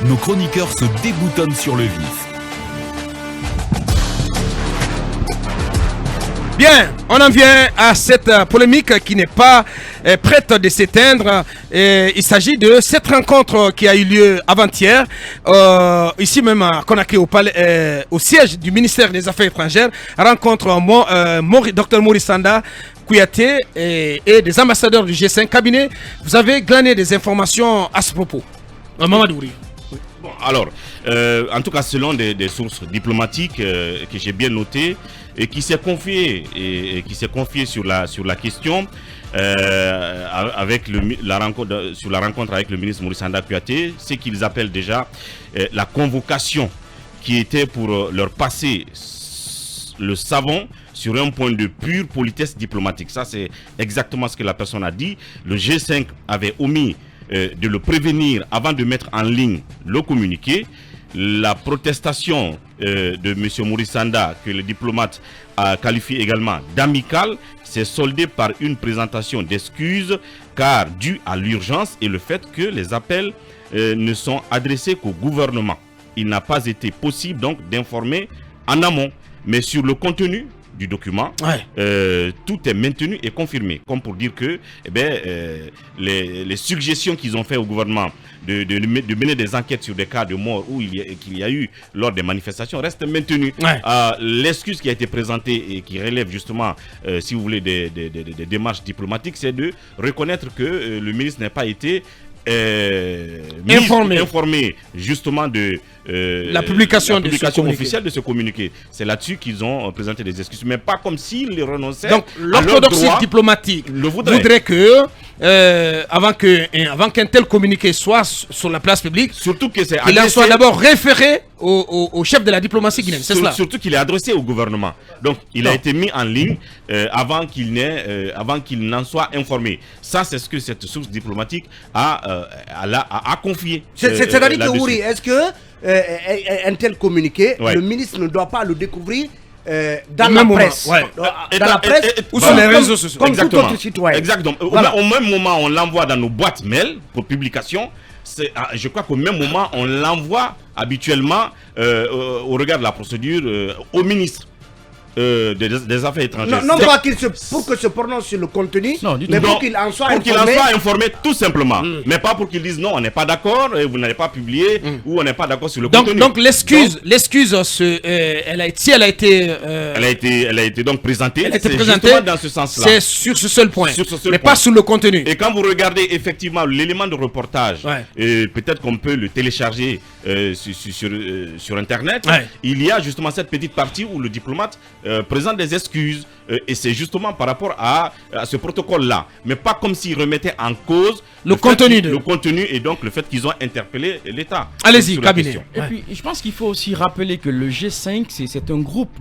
Nos chroniqueurs se déboutonnent sur le vif. Bien, on en vient à cette polémique qui n'est pas prête de s'éteindre. Il s'agit de cette rencontre qui a eu lieu avant-hier, ici même à Conakry, au siège du ministère des Affaires étrangères. Rencontre Dr Maurice Sanda Kouyaté et des ambassadeurs du G5 cabinet. Vous avez glané des informations à ce propos. Mamadou Ouri. Bon, alors, en tout cas, selon des sources diplomatiques que j'ai bien notées et qui s'est confié sur la question avec la rencontre avec le ministre Maurice Sanda Kouyaté, ce qu'ils appellent déjà la convocation qui était pour leur passer le savon sur un point de pure politesse diplomatique. Ça, c'est exactement ce que la personne a dit. Le G5 avait omis de le prévenir avant de mettre en ligne le communiqué. La protestation de M. Maurice Sanda, que le diplomate qualifie également d'amicale, s'est soldée par une présentation d'excuses, car dû à l'urgence et le fait que les appels ne sont adressés qu'au gouvernement. Il n'a pas été possible donc d'informer en amont, mais sur le contenu du document, tout est maintenu et confirmé, comme pour dire que les suggestions qu'ils ont fait au gouvernement de mener des enquêtes sur des cas de mort qu'il y a eu lors des manifestations restent maintenues. L'excuse qui a été présentée et qui relève justement, si vous voulez, des démarches diplomatiques, c'est de reconnaître que le ministre n'a pas été informé justement de la publication officielle de ce communiqué. C'est là-dessus qu'ils ont présenté des excuses, mais pas comme s'ils renonçaient. Donc l'orthodoxie diplomatique voudrait que avant qu'un tel communiqué soit sur la place publique, surtout que c'est qu'il en soit d'abord référé au chef de la diplomatie guinéenne. C'est cela. Surtout qu'il est adressé au gouvernement. Donc il a été mis en ligne avant qu'il n'en soit informé. Ça, c'est ce que cette source diplomatique a confié. C'est-à-dire que Ouri, est-ce que un tel communiqué, le ministre ne doit pas le découvrir dans la presse, dans la presse ou sur les réseaux sociaux, comme tout autre citoyen. Exactement. Voilà. Au même moment, on l'envoie dans nos boîtes mail pour publication. Je crois qu'au même moment, on l'envoie habituellement au regard de la procédure au ministre des Affaires étrangères. Non pas pour que se prononce sur le contenu, mais pour qu'il en soit informé tout simplement. Mais pas pour qu'il dise non, on n'est pas d'accord, vous n'avez pas publié, ou on n'est pas d'accord sur le contenu. Donc l'excuse, elle a été donc présentée. Elle a été présentée dans ce sens-là. C'est sur ce seul point, mais pas sur le contenu. Et quand vous regardez effectivement l'élément de reportage, peut-être qu'on peut le télécharger sur Internet, il y a justement cette petite partie où le diplomate présente des excuses et c'est justement par rapport à ce protocole-là, mais pas comme s'il remettait en cause le contenu et donc le fait qu'ils ont interpellé l'État. Allez-y, cabinet. Et puis, je pense qu'il faut aussi rappeler que le G5, c'est un groupe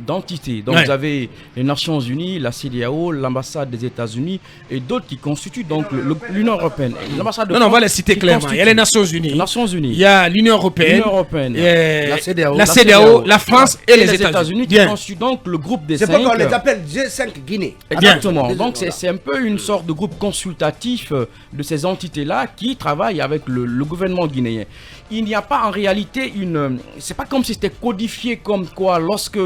d'entités. Donc, vous avez les Nations Unies, la CEDEAO, l'ambassade des États-Unis et d'autres qui constituent donc l'Union européenne. L'ambassade on va les citer clairement. Il y a les Nations Unies. Il y a l'Union européenne. La CEDEAO, la France et les États-Unis qui constituent donc le groupe des 5. C'est pourquoi on les appelle G5 Guinée. Exactement. Donc, c'est un peu une sorte de groupe consultatif de ces entités-là qui travaillent avec le gouvernement guinéen. Il n'y a pas en réalité c'est pas comme si c'était codifié comme quoi lorsque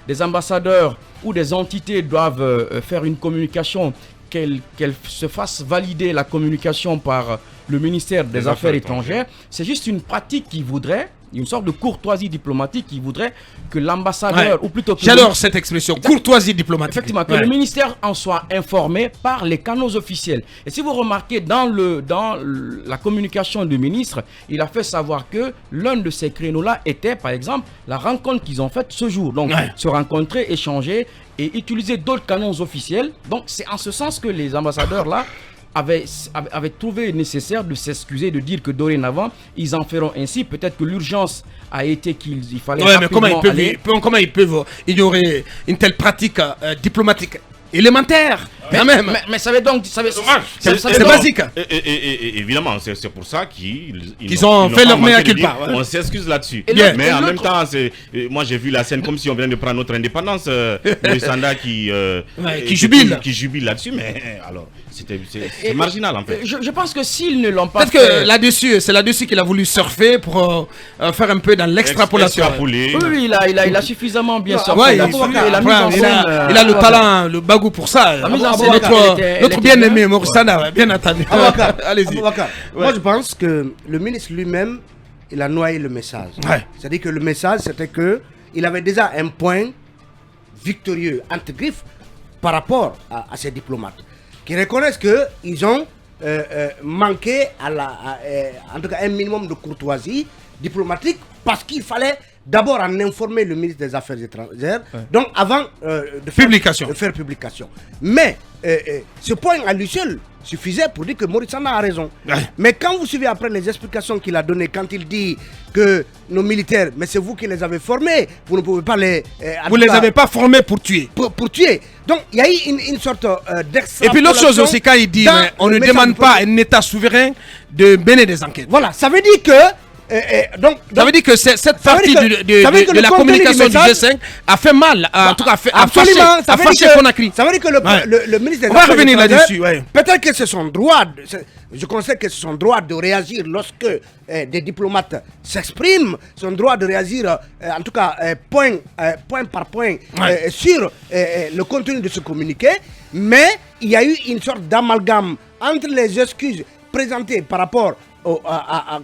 des ambassadeurs ou des entités doivent faire une communication, qu'elle se fasse valider la communication par le ministère des Affaires étrangères. C'est juste une pratique qui voudrait, une sorte de courtoisie diplomatique qui voudrait que l'ambassadeur, ou plutôt que... J'adore cette expression, courtoisie diplomatique. Effectivement, que le ministère en soit informé par les canaux officiels. Et si vous remarquez, dans la communication du ministre, il a fait savoir que l'un de ces créneaux-là était, par exemple, la rencontre qu'ils ont faite ce jour. Donc, se rencontrer, échanger et utiliser d'autres canaux officiels. Donc, c'est en ce sens que les ambassadeurs-là avaient trouvé nécessaire de s'excuser, de dire que dorénavant, ils en feront ainsi. Peut-être que l'urgence a été qu'il fallait rapidement comment ils peuvent ignorer une telle pratique diplomatique élémentaire. Mais ça veut donc... C'est basique. Et évidemment, c'est pour ça qu'ils ont fait leur meilleur culpa. On s'excuse là-dessus. Mais en même temps, moi j'ai vu la scène comme si on vient de prendre notre indépendance. Moïsanda qui jubile là-dessus, mais alors c'est marginal en fait. Je pense que s'ils ne l'ont pas fait... Peut-être que c'est là-dessus qu'il a voulu surfer pour faire un peu dans l'extrapolation. Oui, il a suffisamment bien sorti. Ouais, il a le talent, le bagou pour ça. Notre bien-aimé Morsana, bien entendu. Allez-y. Moi, je pense que le ministre lui-même, il a noyé le message. Ouais. C'est-à-dire que le message, c'était que il avait déjà un point victorieux entre griffes par rapport à ces diplomates qui reconnaissent qu'ils ont manqué en tout cas un minimum de courtoisie diplomatique parce qu'il fallait d'abord en informer le ministre des Affaires étrangères, donc avant de faire publication. Mais ce point à lui seul suffisait pour dire que Maurice Sanda a raison. Mais quand vous suivez après les explications qu'il a données, quand il dit que nos militaires, mais c'est vous qui les avez formés, vous ne pouvez pas les... vous ne les avez pas formés pour tuer. Pour tuer. Donc il y a eu une sorte d'extrapolation. Et puis l'autre chose aussi, quand il dit, on ne demande pas à un État souverain de mener des enquêtes. Voilà, ça veut dire que... ça veut dire que cette partie de la communication du G5 a fait mal, en tout cas a fâché Conakry. Ça veut dire que le ministre des Affaires revenir là-dessus. Peut-être que c'est son droit, je considère que c'est son droit de réagir lorsque des diplomates s'expriment, son droit de réagir, en tout cas point par point, sur le contenu de ce communiqué, mais il y a eu une sorte d'amalgame entre les excuses présentées par rapport à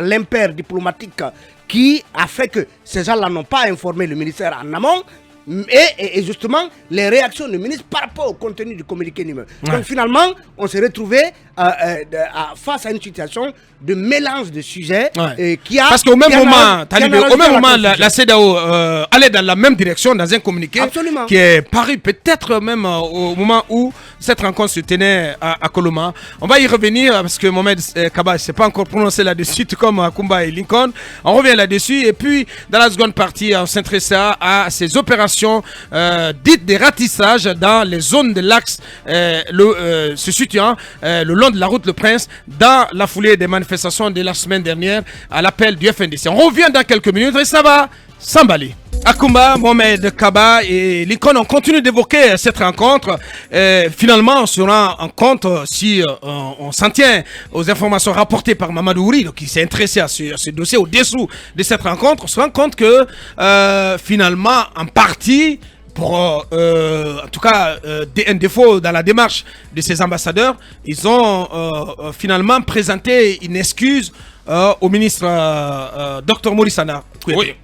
l'impair diplomatique qui a fait que ces gens-là n'ont pas informé le ministère en amont et justement les réactions du ministre par rapport au contenu du communiqué lui-même. Donc finalement, on s'est retrouvé face à une situation de mélange de sujets qui a... Parce qu'au même moment, la CEDEAO allait dans la même direction dans un communiqué qui est paru peut-être même au moment où cette rencontre se tenait à Coloma. On va y revenir parce que Mohamed Kaba ne s'est pas encore prononcé là-dessus, tout comme Kumba et Lincoln. On revient là-dessus et puis dans la seconde partie, on s'intéressera à ces opérations dites de ratissage dans les zones de l'axe se situant le long de la route Le Prince dans la foulée des manifestations de la semaine dernière à l'appel du FNDC. On revient dans quelques minutes et ça va s'emballer. Akumba, Mohamed Kaba et Lincoln, on continue d'évoquer cette rencontre. Finalement, on se rend en compte, si on s'en tient aux informations rapportées par Mamadou Ouri, qui s'est intéressé à ce dossier au-dessous de cette rencontre, on se rend compte que finalement, en partie, pour en tout cas un défaut dans la démarche de ces ambassadeurs, ils ont finalement présenté une excuse au ministre Dr Maurice Sanda.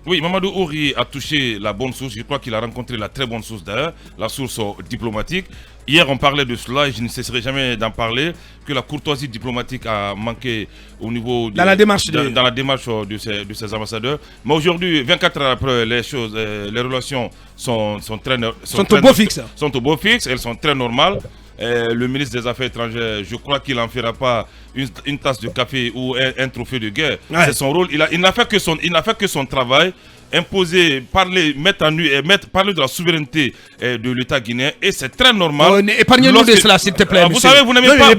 Oui, Mamadou Ouri a touché la bonne source. Je crois qu'il a rencontré la très bonne source d'ailleurs, la source diplomatique. Hier, on parlait de cela et je ne cesserai jamais d'en parler, que la courtoisie diplomatique a manqué au niveau dans la démarche de ces ambassadeurs. Mais aujourd'hui, 24 heures après, les relations sont au beau fixe. Sont au beau fixe, elles sont très normales. Le ministre des Affaires étrangères, je crois qu'il n'en fera pas une tasse de café ou un trophée de guerre. C'est son rôle. Il n'a fait que son travail. Imposer, parler, parler de la souveraineté de l'État guinéen et c'est très normal. Épargnez-nous de cela, s'il te plaît. Vous savez, vous n'aimez pas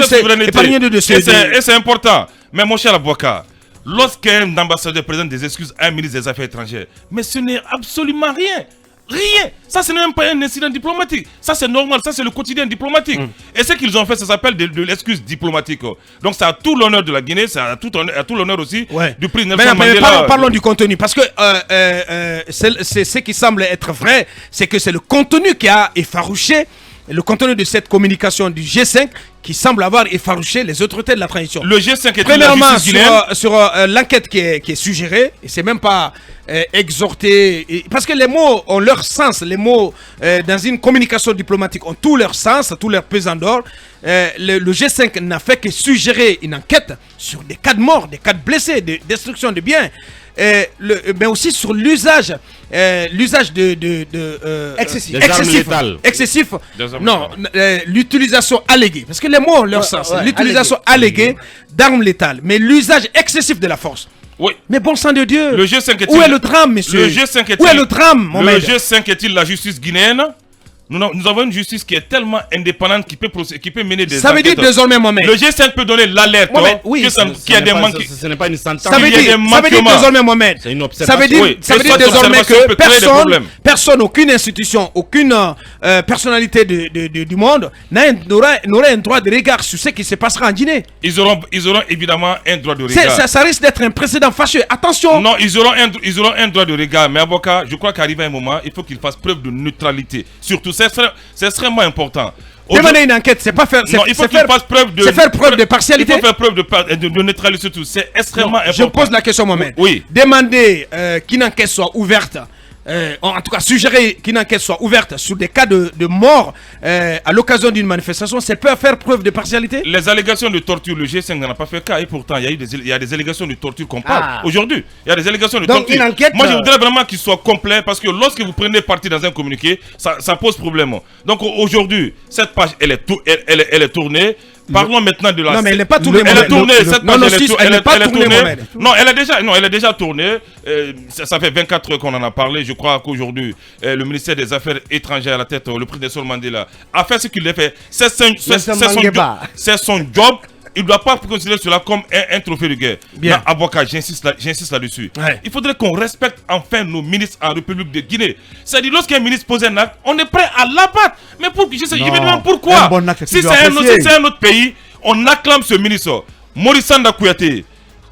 cette souveraineté. Épargnez-nous de cela. Et c'est important. Mais mon cher avocat, lorsqu'un ambassadeur présente des excuses à un ministre des Affaires étrangères, mais ce n'est absolument rien. Rien. Ça, ce n'est même pas un incident diplomatique. Ça, c'est normal. Ça, c'est le quotidien diplomatique. Et ce qu'ils ont fait, ça s'appelle de l'excuse diplomatique. Donc, ça a tout l'honneur de la Guinée. Ça a tout l'honneur aussi du prix Nelson Mandela. Parlons du contenu. Parce que ce qui semble être vrai, c'est que c'est le contenu qui a effarouché le contenu de cette communication du G5 qui semble avoir effarouché les autorités de la transition. Le G5 est premièrement sur l'enquête qui est suggérée, et c'est même pas exhorté, parce que les mots ont leur sens, les mots dans une communication diplomatique ont tout leur sens, tout leur pesant d'or. Le G5 n'a fait que suggérer une enquête sur des cas de mort, des cas de blessés, de destruction de biens, mais aussi sur l'usage excessif. Non, l'utilisation alléguée, parce que les mots ont leur sens. L'utilisation alléguée d'armes létales, mais l'usage excessif de la force. Oui. Mais bon sang de Dieu, le G5 où est le drame, monsieur? Le G5 où est le drame, Le G5 est-il la justice guinéenne? Nous avons une justice qui est tellement indépendante qui peut mener des Ça veut dire désormais, Mohamed. Le G5 peut donner l'alerte qu'il y a des manques. Ce n'est pas une sentence. Ça veut dire désormais, Mohamed. C'est une Ça observation. veut dire, Oui, ça veut mais dire soit désormais l'observation que peut créer des problèmes. personne, aucune institution, aucune personnalité du monde n'aura un droit de regard sur ce qui se passera en Guinée. Ils auront évidemment un droit de regard. Ça risque d'être un précédent fâcheux. Attention. Non, ils auront un droit de regard. Mais avocat, je crois qu'arrivé un moment, il faut qu'ils fassent preuve de neutralité. Surtout, c'est extrêmement important. Demander une enquête, c'est pas faire. Non, il faut qu'ils fassent preuve de. C'est faire preuve de partialité. Il faut faire preuve de neutralité surtout. C'est extrêmement important. Je pose la question, Mohamed. Oui. Demander qu'une enquête soit ouverte. En tout cas, suggérer qu'une enquête soit ouverte sur des cas de mort à l'occasion d'une manifestation, c'est peut faire preuve de partialité. Les allégations de torture, le G5 n'en a pas fait cas. Et pourtant, il y a des allégations de torture qu'on parle aujourd'hui. Il y a des allégations de Donc, torture. une enquête, Moi, je voudrais vraiment qu'il soit complet parce que lorsque vous prenez parti dans un communiqué, ça pose problème. Donc aujourd'hui, cette page, elle est tournée. Parlons maintenant de la. Non, mais elle n'est pas tournée. Elle est tournée. Cette page, elle n'est pas tournée. Non, elle est déjà tournée. Ça fait 24 heures qu'on en a parlé. Je crois qu'aujourd'hui, le ministère des Affaires étrangères à la tête, le président Nelson Mandela, a fait ce qu'il a fait. C'est son job. Il ne doit pas considérer cela comme un trophée de guerre. Bien. Non, avocat, j'insiste là-dessus. Ouais. Il faudrait qu'on respecte enfin nos ministres en République de Guinée. C'est-à-dire, lorsqu'un ministre pose un acte, on est prêt à l'abattre. Mais je me demande pourquoi. Si c'est un autre pays, on acclame ce ministre. Maurice Sanda Kouyaté,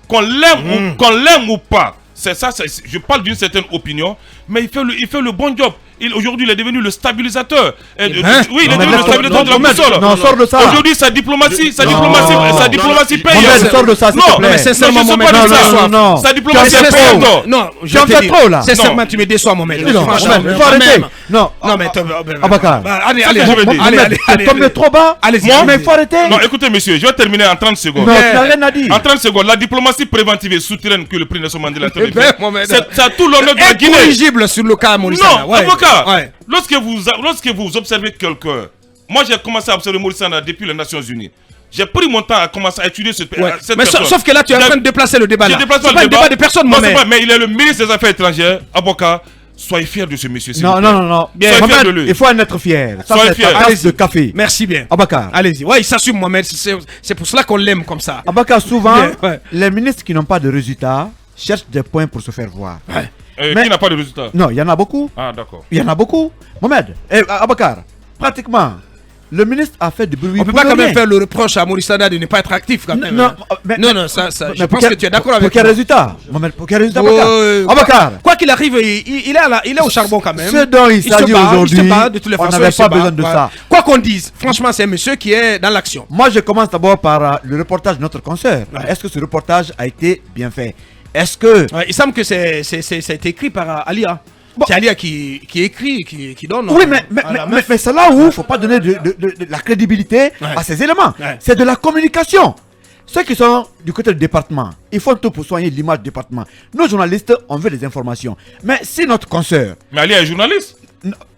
qu'on l'aime ou pas, c'est ça, je parle d'une certaine opinion, mais il fait le bon job. Aujourd'hui, il est devenu le stabilisateur. Oui, il est devenu le stabilisateur de la boussole. Non, sors de ça. Aujourd'hui, sa diplomatie paye. Sors de ça, s'il te plaît. mais sincèrement, Non, Mohamed, non. sa diplomatie est payante. Non, je J'en te fais dis, trop, là. sincèrement, tu me déçois, Mohamed. Non, Franchement, Mohamed, faut arrêter. Non, mais Abakar. Allez, t'es tombé trop bas. Allez-y. Mais il faut arrêter. Non, écoutez, monsieur, je vais terminer en 30 secondes. Non, tu n'as rien à dire. En 30 secondes, la diplomatie préventive et souterraine que le président Nelson Mandela a Eh ben, Mohamed. c'est à tout l'honneur de la Guinée. Incorrigible sur le cas Maurice Sanda. Non, avocat, Ouais. lorsque vous observez quelqu'un, moi j'ai commencé à observer Maurice Sanda depuis les Nations Unies. J'ai pris mon temps à commencer à étudier cette Ouais. cette Mais personne. sauf que là, tu es en train de déplacer le débat. Je Là. déplace C'est pas un débat de personne, Non, Mohamed. mais il est le ministre des Affaires étrangères, avocat. Soyez fiers de ce monsieur. s'il vous plaît. Non. Bien. Soyez fiers de lui. Il faut en être fier. Ça, Soyez c'est fiers. ta tasse de café. Merci bien. Abakar. Allez-y. Ouais, il s'assume, Mohamed. C'est pour cela qu'on l'aime comme ça. Abakar, souvent, Bien, ouais. les ministres qui n'ont pas de résultats cherchent des points pour se faire voir. Qui n'a pas de résultat? Non, il y en a beaucoup. Ah, d'accord. Il y en a beaucoup. Mohamed, Abakar, pratiquement, le ministre a fait du bruit. On peut pour pas quand même rien. faire le reproche à Maurice Sanda de ne pas être actif quand même. Non, mais- non, ça, Mais je pour pense que tu es d'accord avec Pour quel moi. résultat Mohamed, pour quel résultat Ouais, Abakar, Quoi qu'il arrive, il est au charbon quand même. ce dont il se s'agit bat, aujourd'hui, il se bat de toutes les on façons, n'avait il se pas bat. besoin de ça. Quoi qu'on dise, franchement, c'est un monsieur qui est dans l'action. Moi, je commence d'abord par le reportage de notre consoeur. Est-ce que ce reportage a été bien fait? Est-ce que... Ouais, il semble que ça a été écrit par Alia. Bon. C'est Alia qui écrit, qui donne. Oui, mais à la meuf. c'est là où il ne faut pas donner de la crédibilité à ces éléments. Ouais. C'est de la communication. Ceux qui sont du côté du département, ils font tout pour soigner l'image du département. Nos journalistes, on veut des informations. Mais si notre consoeur, Mais Ali est journaliste.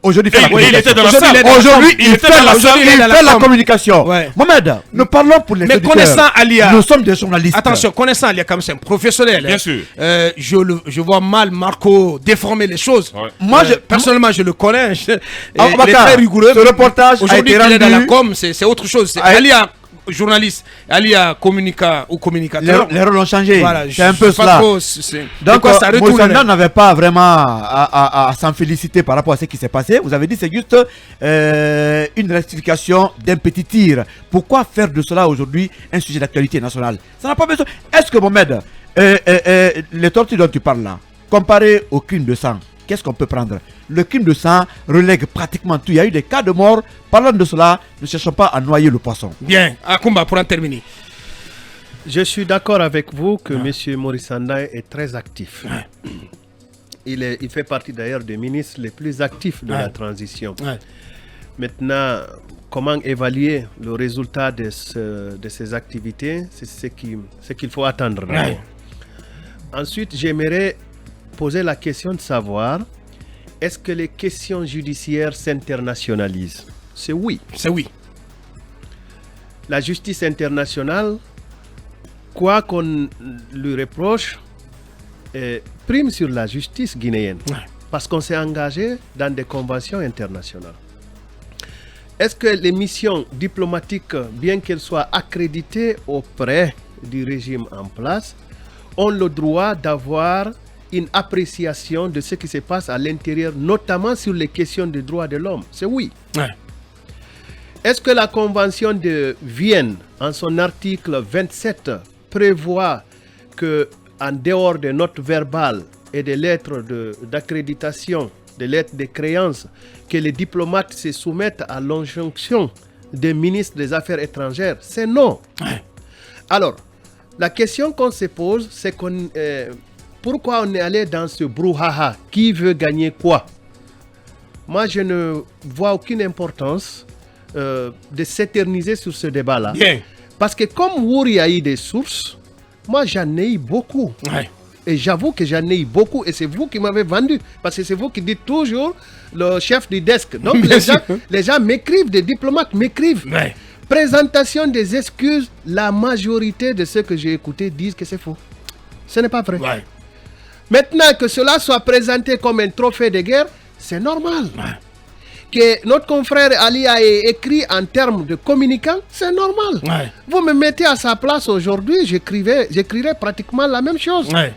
aujourd'hui, fait Et il était dans la Aujourd'hui, salle. il est dans la Aujourd'hui, com. il était fait dans la, aujourd'hui, il est dans il fait la com. communication. Ouais. Mohamed, nous parlons pour les Mais auditeurs. connaissant Alia, Nous sommes des journalistes. attention, connaissant Alia comme c'est un professionnel. Bien hein. sûr. Je vois mal Marco déformer les choses. Ouais. Moi, personnellement, je le connais. Il est Abakar, très rigoureux. ce reportage a Aujourd'hui, été il est dans la rendu- com, c'est autre chose. C'est Ah, Alia, journaliste, Alia, communicateur. Les rôles ont changé. Voilà, c'est un peu sais pas cela. trop, c'est- de Donc, quoi ça retourne, Moussanda là. n'avait pas vraiment à s'en féliciter par rapport à ce qui s'est passé. Vous avez dit c'est juste une rectification d'un petit tir. Pourquoi faire de cela aujourd'hui un sujet d'actualité nationale? Ça n'a pas besoin. Est-ce que Mohamed, les tortures dont tu parles là, comparé au crime de sang, qu'est-ce qu'on peut prendre? Le crime de sang relègue pratiquement tout. Il y a eu des cas de mort. Parlant de cela, ne cherchons pas à noyer le poisson. Bien, Akumba, pour en terminer. Je suis d'accord avec vous que M. Maurice Sanda est très actif. Il fait partie d'ailleurs des ministres les plus actifs de la transition. Ouais. Maintenant, comment évaluer le résultat de ces activités, c'est ce qu'il faut attendre. d'abord. Ouais. Ensuite, j'aimerais poser la question de savoir, est-ce que les questions judiciaires s'internationalisent? C'est oui. C'est oui. La justice internationale, quoi qu'on lui reproche, prime sur la justice guinéenne. Ouais. Parce qu'on s'est engagé dans des conventions internationales. est-ce que les missions diplomatiques, bien qu'elles soient accréditées auprès du régime en place, ont le droit d'avoir une appréciation de ce qui se passe à l'intérieur, notamment sur les questions des droits de l'homme? C'est oui. Ouais. Est-ce que la Convention de Vienne, en son article 27, prévoit que, en dehors des notes verbales et des lettres d'accréditation, des lettres de créance, que les diplomates se soumettent à l'injonction des ministres des Affaires étrangères? C'est non. Ouais. Alors, la question qu'on se pose, c'est pourquoi on est allé dans ce brouhaha? Qui veut gagner quoi? Moi, je ne vois aucune importance de s'éterniser sur ce débat-là. Bien. Parce que comme Wouri a eu des sources, moi, j'en ai eu beaucoup. Ouais. Et j'avoue que j'en ai eu beaucoup. Et c'est vous qui m'avez vendu. Parce que c'est vous qui dites toujours le chef du desk. Donc, les gens m'écrivent, des diplomates m'écrivent. Ouais. Présentation des excuses, la majorité de ceux que j'ai écoutés disent que c'est faux. Ce n'est pas vrai. Ouais. Maintenant que cela soit présenté comme un trophée de guerre, c'est normal. Ouais. Que notre confrère Ali a écrit en termes de communicant, c'est normal. Ouais. Vous me mettez à sa place aujourd'hui, j'écrirais pratiquement la même chose. Ouais.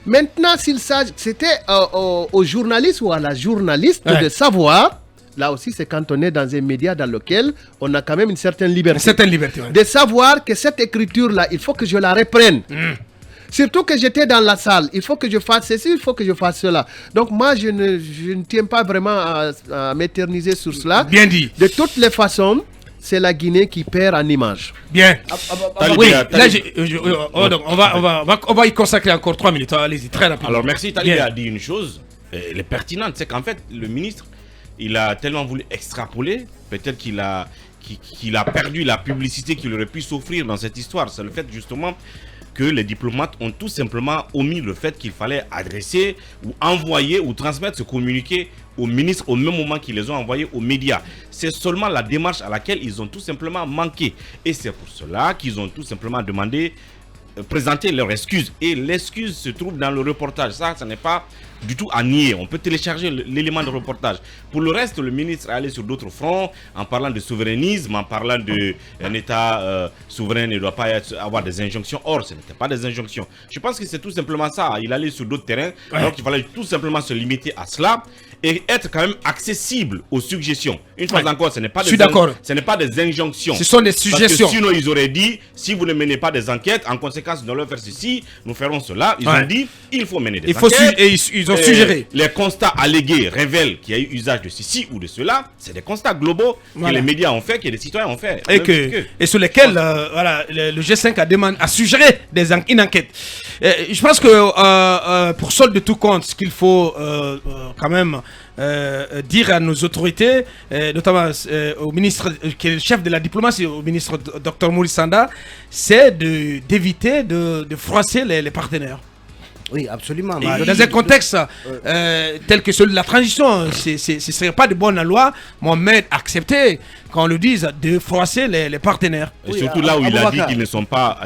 Maintenant, c'était au journaliste ou à la journaliste Ouais. de savoir, là aussi c'est quand on est dans un média dans lequel on a quand même une certaine liberté. Une certaine liberté. Ouais. De savoir que cette écriture-là, il faut que je la reprenne. Surtout que j'étais dans la salle, il faut que je fasse ceci, il faut que je fasse cela. Donc moi, je ne tiens pas vraiment à m'éterniser sur cela. Bien dit. De toutes les façons, c'est la Guinée qui perd en image. Bien. Talibé, Oui, Talibé. là, on va y consacrer encore 3 minutes. Allez-y, très rapidement. Alors merci, Talibé Bien. a dit une chose, elle est pertinente, c'est qu'en fait, le ministre, il a tellement voulu extrapoler, peut-être qu'il a perdu la publicité qu'il aurait pu s'offrir dans cette histoire. C'est le fait justement que les diplomates ont tout simplement omis le fait qu'il fallait adresser ou envoyer ou transmettre ce communiqué aux ministres au même moment qu'ils les ont envoyés aux médias. C'est seulement la démarche à laquelle ils ont tout simplement manqué. Et c'est pour cela qu'ils ont tout simplement demandé présenter leur excuse. Et l'excuse se trouve dans le reportage. Ça n'est pas du tout à nier. On peut télécharger l'élément de reportage. Pour le reste, le ministre est allé sur d'autres fronts en parlant de souverainisme, en parlant d'un État souverain ne doit pas avoir des injonctions. Or, ce n'était pas des injonctions. Je pense que c'est tout simplement ça. Il allait sur d'autres terrains. Ouais. Donc, il fallait tout simplement se limiter à cela et être quand même accessible aux suggestions. Une fois encore, ce n'est pas des injonctions. Ce sont des suggestions. Parce que sinon, ils auraient dit, si vous ne menez pas des enquêtes, en conséquence, nous allons faire ceci, nous ferons cela. Ils ont dit, il faut mener des enquêtes. Et ils ont suggéré. Les constats allégués révèlent qu'il y a eu usage de ceci ou de cela. C'est des constats globaux que les médias ont fait, que les citoyens ont fait. Et sur lesquels le G5 a suggéré une enquête. Je pense que pour solde de tout compte, ce qu'il faut quand même dire à nos autorités, notamment au ministre qui est le chef de la diplomatie, au ministre Dr Maurice Sanda, c'est d'éviter de froisser les partenaires. Oui, absolument. Dans un contexte tel que celui de la transition, ce ne serait pas de bonne loi, Mohamed, accepter, qu'on le dise, de froisser les partenaires. Et surtout là où il a dit qu'ils ne sont pas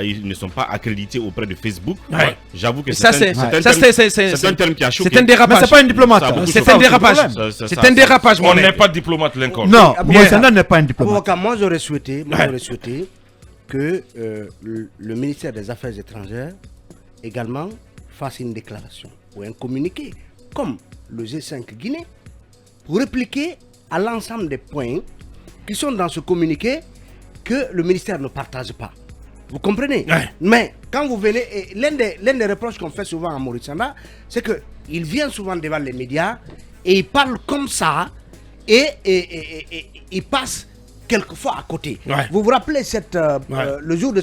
accrédités auprès de Facebook. Ouais. J'avoue que c'est un terme qui a choqué. C'est un dérapage. Mais c'est pas une diplomate. C'est un dérapage. C'est un dérapage. On n'est pas diplomate, Lincoln. Non, Moïsanda n'est pas un diplomate. Moi, j'aurais souhaité que le ministère des Affaires étrangères également fasse une déclaration ou un communiqué, comme le G5 Guinée, pour répliquer à l'ensemble des points qui sont dans ce communiqué que le ministère ne partage pas. Vous comprenez? Ouais. Mais quand vous venez, l'un des reproches qu'on fait souvent à Maurice Sanda, c'est qu'il vient souvent devant les médias et il parle comme ça et il passe quelquefois à côté. Ouais. Vous vous rappelez le jour de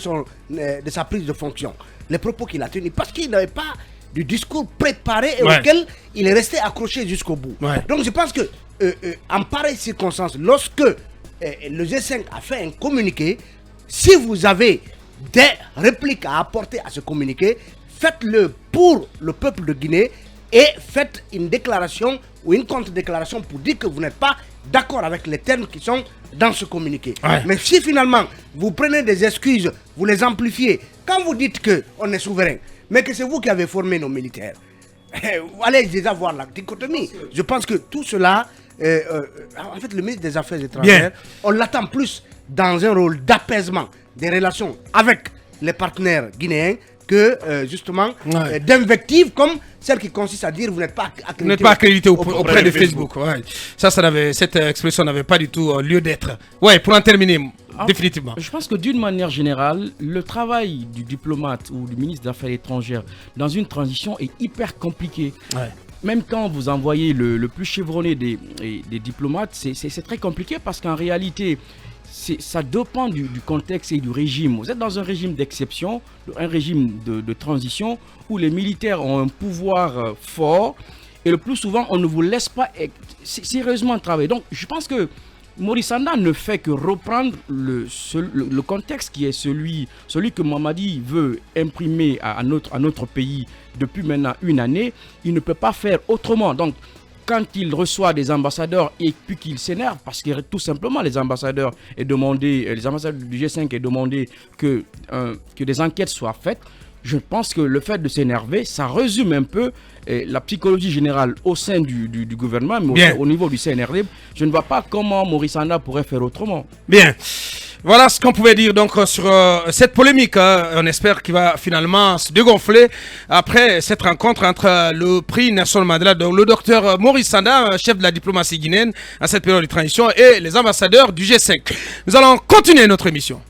sa prise de fonction, les propos qu'il a tenus, parce qu'il n'avait pas du discours préparé et auquel il est resté accroché jusqu'au bout. Ouais. Donc je pense que en pareille circonstance, lorsque le G5 a fait un communiqué, si vous avez des répliques à apporter à ce communiqué, faites-le pour le peuple de Guinée et faites une déclaration ou une contre-déclaration pour dire que vous n'êtes pas d'accord avec les termes qui sont dans ce communiqué. Ouais. Mais si finalement vous prenez des excuses, vous les amplifiez, quand vous dites qu'on est souverain, mais que c'est vous qui avez formé nos militaires, allez déjà voir la dichotomie. Je pense que tout cela en fait, le ministre des Affaires étrangères, on l'attend plus dans un rôle d'apaisement des relations avec les partenaires guinéens que justement d'invectives comme celle qui consiste à dire vous n'êtes pas accrédité. Vous n'êtes pas accrédité auprès de Facebook. Ouais. Cette expression n'avait pas du tout lieu d'être. Ouais, pour en terminer, définitivement. Je pense que d'une manière générale, le travail du diplomate ou du ministre des Affaires étrangères dans une transition est hyper compliqué. Ouais. Même quand vous envoyez le plus chevronné des diplomates, c'est très compliqué parce qu'en réalité, ça dépend du contexte et du régime. Vous êtes dans un régime d'exception, un régime de transition où les militaires ont un pouvoir fort et le plus souvent, on ne vous laisse pas sérieusement travailler. Donc, je pense que Maurice Sanda ne fait que reprendre le contexte qui est celui que Mamadi veut imprimer à notre pays depuis maintenant une année. Il ne peut pas faire autrement. Donc, quand il reçoit des ambassadeurs et puis qu'il s'énerve, parce que tout simplement les ambassadeurs du G5 est demandé que des enquêtes soient faites, je pense que le fait de s'énerver, ça résume un peu la psychologie générale au sein du gouvernement, mais au niveau du CNRD, je ne vois pas comment Maurice Sanda pourrait faire autrement. Bien. Voilà ce qu'on pouvait dire donc sur cette polémique. On espère qu'il va finalement se dégonfler après cette rencontre entre le prix Nelson Mandela, donc le docteur Maurice Sanda, chef de la diplomatie guinéenne à cette période de transition, et les ambassadeurs du G5. Nous allons continuer notre émission.